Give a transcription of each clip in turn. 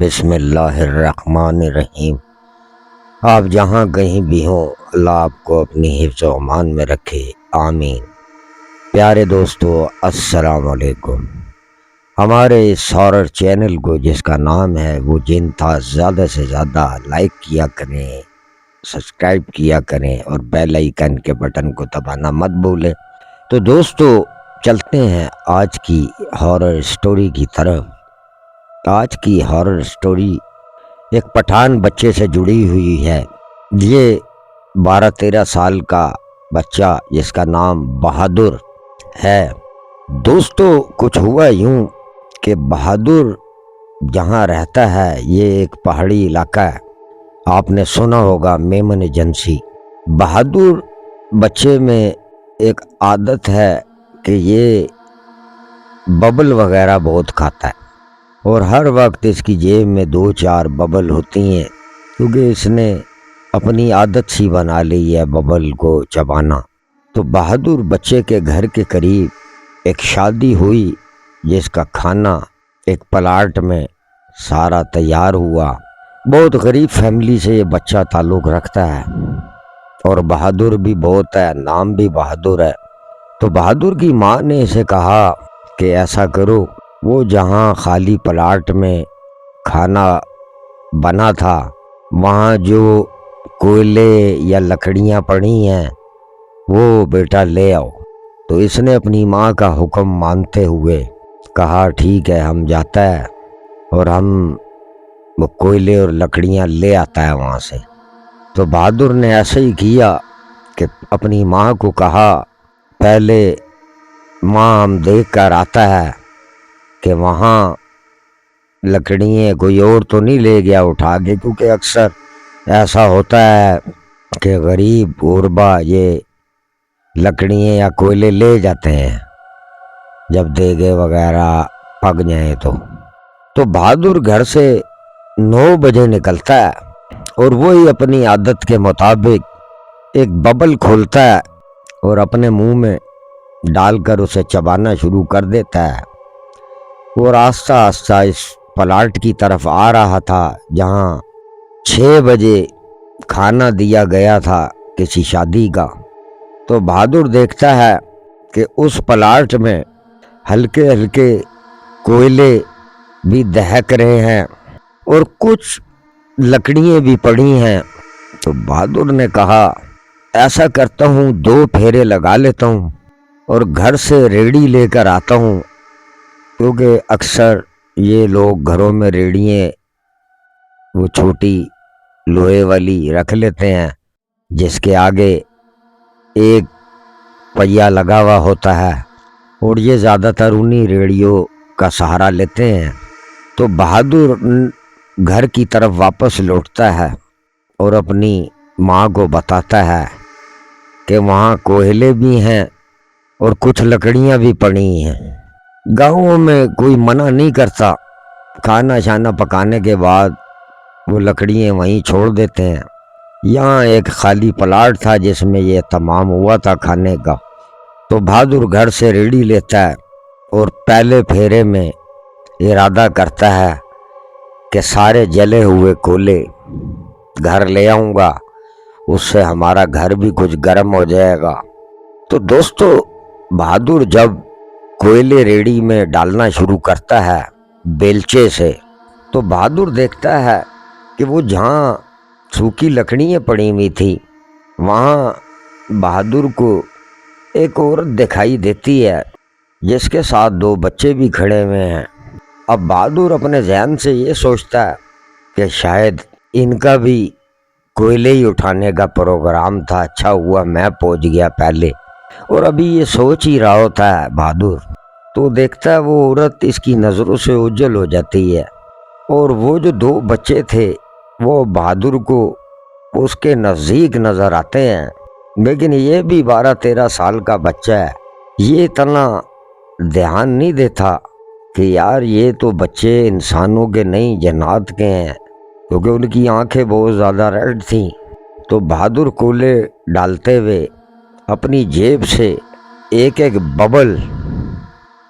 بسم اللہ الرحمن الرحیم۔ آپ جہاں کہیں بھی ہوں، اللہ آپ کو اپنی حفظ و امان میں رکھے، آمین۔ پیارے دوستو، السلام علیکم۔ ہمارے اس ہارر چینل کو جس کا نام ہے وہ جن تھا، زیادہ سے زیادہ لائک کیا کریں، سبسکرائب کیا کریں اور بیل آئیکن کے بٹن کو دبانا مت بھولیں۔ تو دوستو، چلتے ہیں آج کی ہارر سٹوری کی طرف۔ آج کی ہارر سٹوری ایک پٹھان بچے سے جڑی ہوئی ہے۔ یہ 12-13 سال کا بچہ جس کا نام بہادر ہے۔ دوستو، کچھ ہوا یوں کہ بہادر جہاں رہتا ہے یہ ایک پہاڑی علاقہ ہے۔ آپ نے سنا ہوگا میمن ایجنسی۔ بہادر بچے میں ایک عادت ہے کہ یہ ببل وغیرہ بہت کھاتا ہے اور ہر وقت اس کی جیب میں 2-4 ببل ہوتی ہیں، کیونکہ اس نے اپنی عادت سی بنا لی ہے ببل کو چبانا۔ تو بہادر بچے کے گھر کے قریب ایک شادی ہوئی جس کا کھانا ایک پلاٹ میں سارا تیار ہوا۔ بہت غریب فیملی سے یہ بچہ تعلق رکھتا ہے اور بہادر بھی بہت ہے، نام بھی بہادر ہے۔ تو بہادر کی ماں نے اسے کہا کہ ایسا کرو، وہ جہاں خالی پلاٹ میں کھانا بنا تھا وہاں جو کوئلے یا لکڑیاں پڑی ہیں وہ بیٹا لے آؤ۔ تو اس نے اپنی ماں کا حکم مانتے ہوئے کہا ٹھیک ہے، ہم جاتا ہے اور ہم وہ کوئلے اور لکڑیاں لے آتا ہے وہاں سے۔ تو بہادر نے ایسے ہی کیا کہ اپنی ماں کو کہا پہلے ماں ہم دیکھ کر آتا ہے کہ وہاں لکڑیاں کوئی اور تو نہیں لے گیا اٹھا کے، کیونکہ اکثر ایسا ہوتا ہے کہ غریب غربا یہ لکڑیاں یا کوئلے لے جاتے ہیں جب دیگے وغیرہ پک جائیں۔ تو بہادر گھر سے 9 بجے نکلتا ہے اور وہی اپنی عادت کے مطابق ایک ببل کھولتا ہے اور اپنے منہ میں ڈال کر اسے چبانا شروع کر دیتا ہے، اور آہستہ آہستہ اس پلاٹ کی طرف آ رہا تھا جہاں 6 بجے کھانا دیا گیا تھا کسی شادی کا۔ تو بہادر دیکھتا ہے کہ اس پلاٹ میں ہلکے ہلکے کوئلے بھی دہک رہے ہیں اور کچھ لکڑیاں بھی پڑی ہیں۔ تو بہادر نے کہا ایسا کرتا ہوں 2 پھیرے لگا لیتا ہوں اور گھر سے ریڑھی لے کر آتا ہوں، کیونکہ اکثر یہ لوگ گھروں میں ریڑھیاں وہ چھوٹی لوہے والی رکھ لیتے ہیں جس کے آگے ایک پہیا لگا ہوا ہوتا ہے، اور یہ زیادہ تر انہی ریڑھیوں کا سہارا لیتے ہیں۔ تو بہادر گھر کی طرف واپس لوٹتا ہے اور اپنی ماں کو بتاتا ہے کہ وہاں کوئلے بھی ہیں اور کچھ لکڑیاں بھی پڑی ہیں۔ گاؤں میں کوئی منع نہیں کرتا، کھانا شانا پکانے کے بعد وہ لکڑیاں وہیں چھوڑ دیتے ہیں۔ یہاں ایک خالی پلاٹ تھا جس میں یہ تمام ہوا تھا کھانے کا۔ تو بہادر گھر سے ریڑھی لیتا ہے اور پہلے پھیرے میں ارادہ کرتا ہے کہ سارے جلے ہوئے کوئلے گھر لے آؤں گا، اس سے ہمارا گھر بھی کچھ گرم ہو جائے گا۔ تو دوستو، بہادر جب کوئلے ریڑھی میں ڈالنا شروع کرتا ہے بیلچے سے، تو بہادر دیکھتا ہے کہ وہ جہاں سوکھی لکڑیاں پڑی ہوئی تھی وہاں بہادر کو ایک عورت دکھائی دیتی ہے جس کے ساتھ 2 بچے بھی کھڑے ہوئے ہیں۔ اب بہادر اپنے ذہن سے یہ سوچتا ہے کہ شاید ان کا بھی کوئلے ہی اٹھانے کا پروگرام تھا، اچھا ہوا میں پہنچ گیا پہلے۔ اور ابھی یہ سوچ ہی رہا ہوتا ہے بہادر، تو دیکھتا ہے وہ عورت اس کی نظروں سے اوجھل ہو جاتی ہے، اور وہ جو 2 بچے تھے وہ بہادر کو اس کے نزدیک نظر آتے ہیں، لیکن یہ بھی 12-13 سال کا بچہ ہے، یہ اتنا دھیان نہیں دیتا کہ یار یہ تو بچے انسانوں کے نہیں جنات کے ہیں، کیونکہ ان کی آنکھیں بہت زیادہ ریڈ تھیں۔ تو بہادر کوئلے ڈالتے ہوئے اپنی جیب سے ایک ایک ببل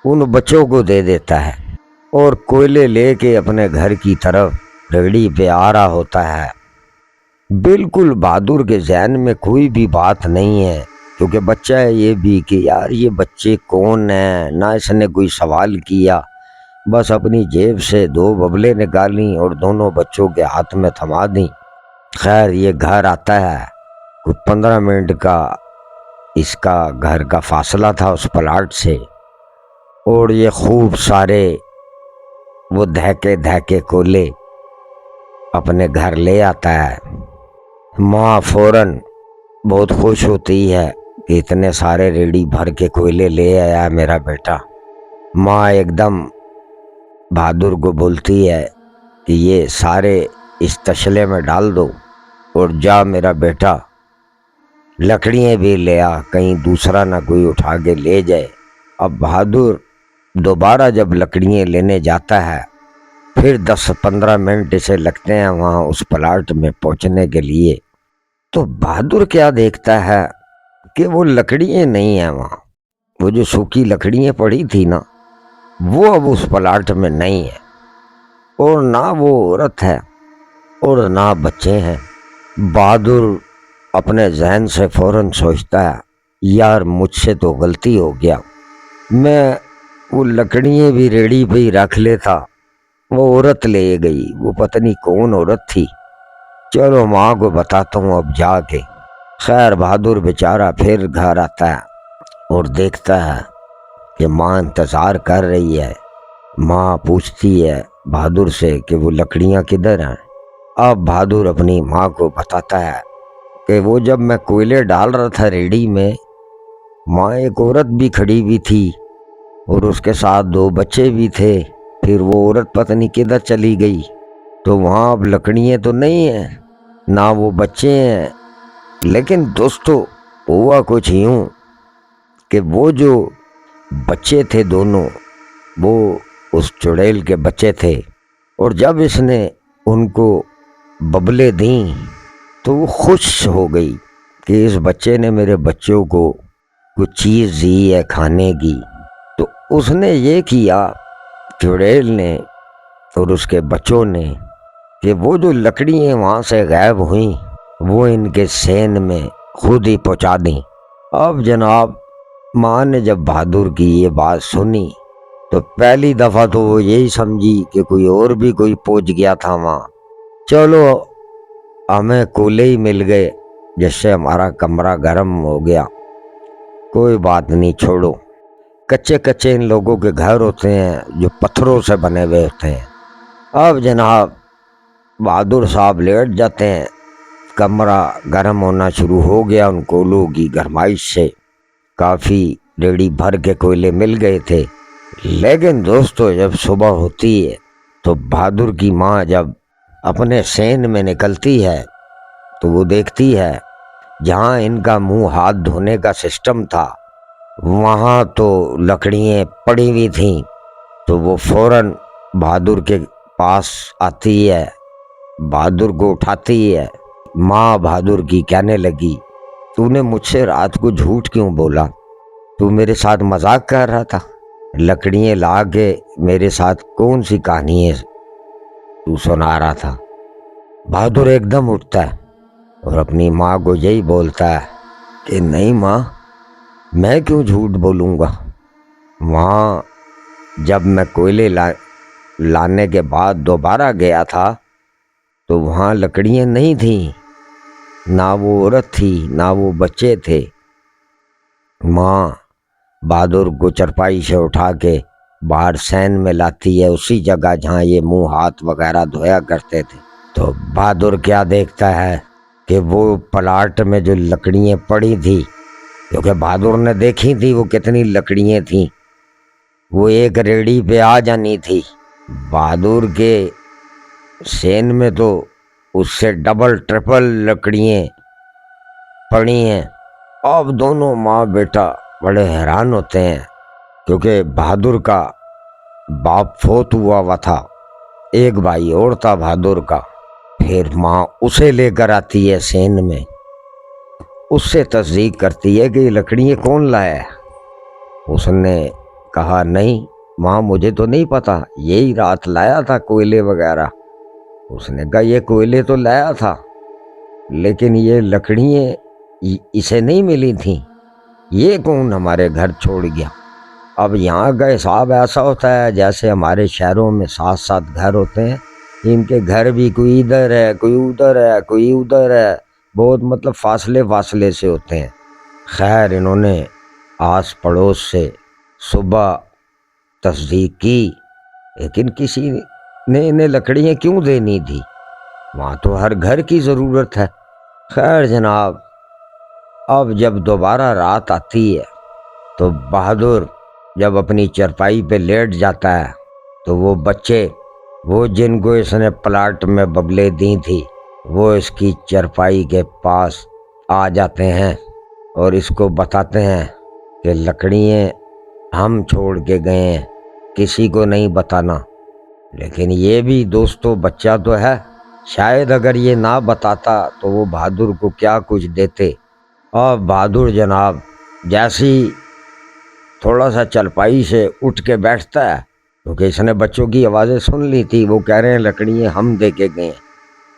ان بچوں کو دے دیتا ہے، اور کوئلے لے کے اپنے گھر کی طرف ریڑی پہ آ رہا ہوتا ہے۔ بالکل بہادر کے ذہن میں کوئی بھی بات نہیں ہے، کیونکہ بچہ ہے یہ بھی کہ یار یہ بچے کون ہیں، نہ اس نے کوئی سوال کیا، بس اپنی جیب سے 2 ببلے نکالیں اور دونوں بچوں کے ہاتھ میں تھما دیں۔ خیر یہ گھر آتا ہے، کچھ 15 منٹ کا اس کا گھر کا فاصلہ تھا اس پلاٹ سے، اور یہ خوب سارے وہ دھکے کولے اپنے گھر لے آتا ہے۔ ماں فوراً بہت خوش ہوتی ہے کہ اتنے سارے ریڑی بھر کے کوئلے لے آیا میرا بیٹا۔ ماں ایک دم بہادر کو بولتی ہے کہ یہ سارے اس تشلے میں ڈال دو اور جا میرا بیٹا لکڑیاں بھی لے آ، کہیں دوسرا نہ کوئی اٹھا کے لے جائے۔ اب بہادر دوبارہ جب لکڑیاں لینے جاتا ہے، پھر 10-15 منٹ اسے لگتے ہیں وہاں اس پلاٹ میں پہنچنے کے لیے، تو بہادر کیا دیکھتا ہے کہ وہ لکڑیاں نہیں ہیں وہاں، وہ جو سوکھی لکڑیاں پڑی تھی نا وہ اب اس پلاٹ میں نہیں ہے، اور نہ وہ عورت ہے اور نہ بچے ہیں۔ بہادر اپنے ذہن سے فوراً سوچتا ہے یار مجھ سے تو غلطی ہو گیا، میں وہ لکڑیاں بھی ریڑی پہ ہی رکھ لیتا، وہ عورت لے گئی، وہ پتہ نہیں کون عورت تھی، چلو ماں کو بتاتا ہوں اب جا کے۔ خیر بہادر بیچارہ پھر گھر آتا ہے اور دیکھتا ہے کہ ماں انتظار کر رہی ہے۔ ماں پوچھتی ہے بہادر سے کہ وہ لکڑیاں کدھر ہیں۔ اب بہادر اپنی ماں کو بتاتا ہے کہ وہ جب میں کوئلے ڈال رہا تھا ریڑی میں، ماں ایک عورت بھی کھڑی ہوئی تھی اور اس کے ساتھ 2 بچے بھی تھے، پھر وہ عورت پتہ نہیں کدھر چلی گئی، تو وہاں اب لکڑیاں تو نہیں ہیں نہ وہ بچے ہیں۔ لیکن دوستو ہوا کچھ یوں کہ وہ جو بچے تھے دونوں، وہ اس چڑیل کے بچے تھے، اور جب اس نے ان کو ببلے دیں تو وہ خوش ہو گئی کہ اس بچے نے میرے بچوں کو کچھ چیز دی ہے کھانے کی۔ تو اس نے یہ کیا چڑیل نے اور اس کے بچوں نے کہ وہ جو لکڑیاں وہاں سے غائب ہوئیں وہ ان کے سین میں خود ہی پہنچا دیں۔ اب جناب ماں نے جب بہادر کی یہ بات سنی تو پہلی دفعہ تو وہ یہی سمجھی کہ کوئی اور بھی کوئی پہنچ گیا تھا وہاں، چلو ہمیں کولے ہی مل گئے جس سے ہمارا کمرہ گرم ہو گیا، کوئی بات نہیں چھوڑو۔ کچے کچے ان لوگوں کے گھر ہوتے ہیں جو پتھروں سے بنے ہوئے ہوتے ہیں۔ اب جناب بہادر صاحب لیٹ جاتے ہیں، کمرہ گرم ہونا شروع ہو گیا ان کولوں کی گرمائش سے، کافی ریڑی بھر کے کوئلے مل گئے تھے۔ لیکن دوستو جب صبح ہوتی ہے تو بہادر کی ماں جب اپنے سین میں نکلتی ہے تو وہ دیکھتی ہے جہاں ان کا منہ ہاتھ دھونے کا سسٹم تھا وہاں تو لکڑیاں پڑی ہوئی تھیں، تو وہ فوراً بہادر کے پاس آتی ہے، بہادر کو اٹھاتی ہے۔ ماں بہادر کی کہنے لگی تو نے مجھ سے رات کو جھوٹ کیوں بولا، تو میرے ساتھ مذاق کر رہا تھا، لکڑیاں لا کے میرے ساتھ کون سی کہانی ہے تو سنا رہا تھا۔ بہادر ایک دم اٹھتا ہے اور اپنی ماں کو یہی بولتا ہے کہ نہیں ماں، میں کیوں جھوٹ بولوں گا، وہاں جب میں کوئلے لانے کے بعد دوبارہ گیا تھا تو وہاں لکڑیاں نہیں تھیں، نہ وہ عورت تھی نہ وہ بچے تھے۔ ماں بہادر کو چرپائی سے اٹھا کے باہر سین میں لاتی ہے، اسی جگہ جہاں یہ منہ ہاتھ وغیرہ دھویا کرتے تھے۔ تو بہادر کیا دیکھتا ہے کہ وہ پلاٹ میں جو لکڑیاں پڑی تھی، کیونکہ بہادر نے دیکھی تھی وہ کتنی لکڑیاں تھیں، وہ ایک ریڑی پہ آ جانی تھی، بہادر کے سین میں تو اس سے ڈبل ٹرپل لکڑیاں پڑی ہیں۔ اب دونوں ماں بیٹا بڑے حیران ہوتے ہیں، کیونکہ بہادر کا باپ فوت ہوا تھا، ایک بھائی اور تھا بہادر کا۔ پھر ماں اسے لے کر آتی ہے سین میں، اس سے تصدیق کرتی ہے کہ یہ لکڑیاں کون لایا ہے۔ اس نے کہا نہیں ماں مجھے تو نہیں پتا، یہی رات لایا تھا کوئلے وغیرہ۔ اس نے کہا یہ کوئلے تو لایا تھا لیکن یہ لکڑیاں اسے نہیں ملی تھیں، یہ کون ہمارے گھر چھوڑ گیا؟ اب یہاں کا حساب ایسا ہوتا ہے جیسے ہمارے شہروں میں 7 گھر ہوتے ہیں، ان کے گھر بھی کوئی ادھر ہے، کوئی ادھر ہے، کوئی ادھر ہے، بہت مطلب فاصلے سے ہوتے ہیں۔ خیر انہوں نے آس پڑوس سے صبح تصدیق کی، لیکن کسی نے انہیں لکڑیاں کیوں دینی تھی؟ وہاں تو ہر گھر کی ضرورت ہے۔ خیر جناب، اب جب دوبارہ رات آتی ہے تو بہادر جب اپنی چرپائی پہ لیٹ جاتا ہے تو وہ بچے، وہ جن کو اس نے پلاٹ میں ببلے دی تھی، وہ اس کی چرپائی کے پاس آ جاتے ہیں اور اس کو بتاتے ہیں کہ لکڑیاں ہم چھوڑ کے گئے ہیں، کسی کو نہیں بتانا۔ لیکن یہ بھی دوستو بچہ تو ہے، شاید اگر یہ نہ بتاتا تو وہ بہادر کو کیا کچھ دیتے۔ اور بہادر جناب جیسی تھوڑا سا چلپائی سے اٹھ کے بیٹھتا ہے، کیونکہ اس نے بچوں کی آوازیں سن لی تھی، وہ کہہ رہے ہیں لکڑیاں ہم دے کے گئے ہیں۔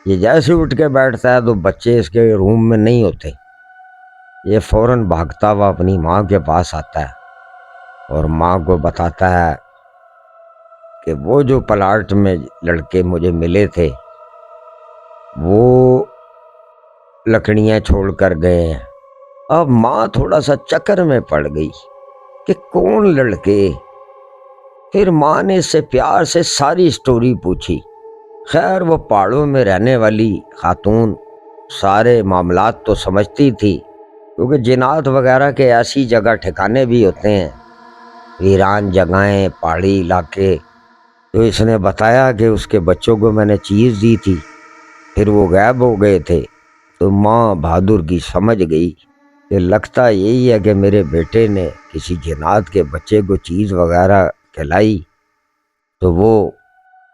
یہ جیسے اٹھ کے بیٹھتا ہے تو بچے اس کے روم میں نہیں ہوتے، یہ فوراً بھاگتا ہوا اپنی ماں کے پاس آتا ہے اور ماں کو بتاتا ہے کہ وہ جو پلاٹ میں لڑکے مجھے ملے تھے وہ لکڑیاں چھوڑ کر گئے ہیں۔ اب ماں تھوڑا سا چکر میں پڑ گئی کہ کون لڑکے؟ پھر ماں نے اس سے پیار سے ساری سٹوری پوچھی۔ خیر وہ پہاڑوں میں رہنے والی خاتون سارے معاملات تو سمجھتی تھی، کیونکہ جنات وغیرہ کے ایسی جگہ ٹھکانے بھی ہوتے ہیں، ویران جگہیں، پہاڑی علاقے۔ تو اس نے بتایا کہ اس کے بچوں کو میں نے چیز دی تھی، پھر وہ غائب ہو گئے تھے۔ تو ماں بہادر کی سمجھ گئی کہ لگتا یہی ہے کہ میرے بیٹے نے کسی جنات کے بچے کو چیز وغیرہ کھلائی، تو وہ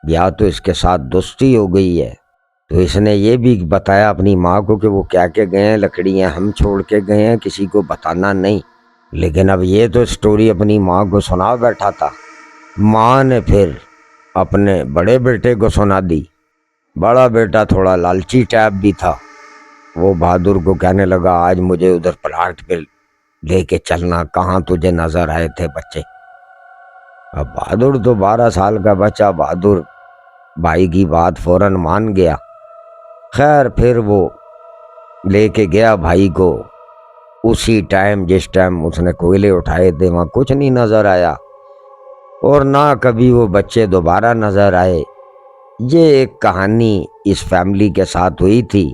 یا تو اس کے ساتھ دوستی ہو گئی ہے۔ تو اس نے یہ بھی بتایا اپنی ماں کو کہ وہ کیا کہ گئے ہیں، لکڑیاں ہم چھوڑ کے گئے ہیں، کسی کو بتانا نہیں۔ لیکن اب یہ تو سٹوری اپنی ماں کو سنا بیٹھا تھا۔ ماں نے پھر اپنے بڑے بیٹے کو سنا دی۔ بڑا بیٹا تھوڑا لالچی ٹائپ بھی تھا، وہ بہادر کو کہنے لگا آج مجھے ادھر پلاٹ پہ لے کے چلنا، کہاں تجھے نظر آئے تھے بچے؟ اب بہادر تو 12 کا بچہ، بہادر بھائی کی بات فوراً مان گیا۔ خیر پھر وہ لے کے گیا بھائی کو، اسی ٹائم جس ٹائم اس نے کوئلے اٹھائے تھے وہاں کچھ نہیں نظر آیا، اور نہ کبھی وہ بچے دوبارہ نظر آئے۔ یہ ایک کہانی اس فیملی کے ساتھ ہوئی تھی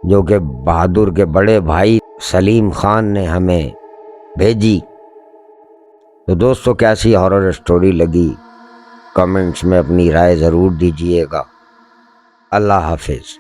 جو کہ بہادر کے بڑے بھائی سلیم خان نے ہمیں بھیجی۔ تو دوستو کیسی ہارر سٹوری لگی کمنٹس میں اپنی رائے ضرور دیجیے گا۔ اللہ حافظ۔